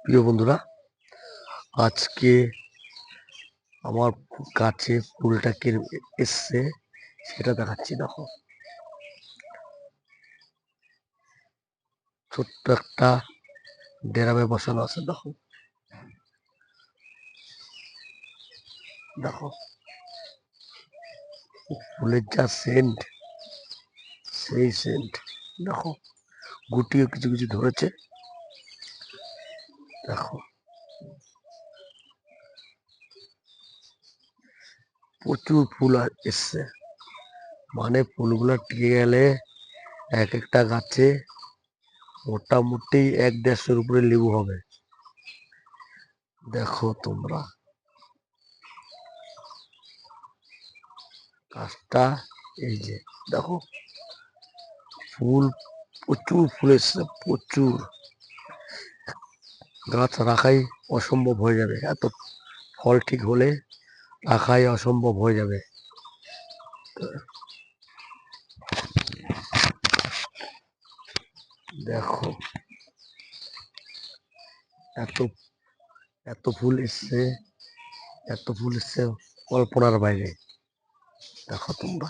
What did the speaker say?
প্রিয় বন্ধুরা, আজকে আমার গাছে ফুলটা কি এসছে সেটা দেখাচ্ছি। দেখো, ছোট্ট একটা ডেরামে বসানো আছে। দেখো দেখো ফুলের যা সেন্ট, সেই সেন্ট। দেখো, গুটিও কিছু কিছু ধরেছে। দেখো, প্রচুর ফুল এসছে। মানে ফুলগুলো টিকে গেলে এক একটা গাছে মোটামুটি 1-150-এর উপরে লেবু হবে। দেখো তোমরা গাছটা, এই যে দেখো ফুল, প্রচুর ফুল এসছে, প্রচুর। গাছ রাখাই অসম্ভব হয়ে যাবে, এত ফল ঠিক হলে রাখাই অসম্ভব হয়ে যাবে। দেখো এত এত ফুল এসছে, এত ফুল এসছে কল্পনার বাইরে। দেখো তোমরা।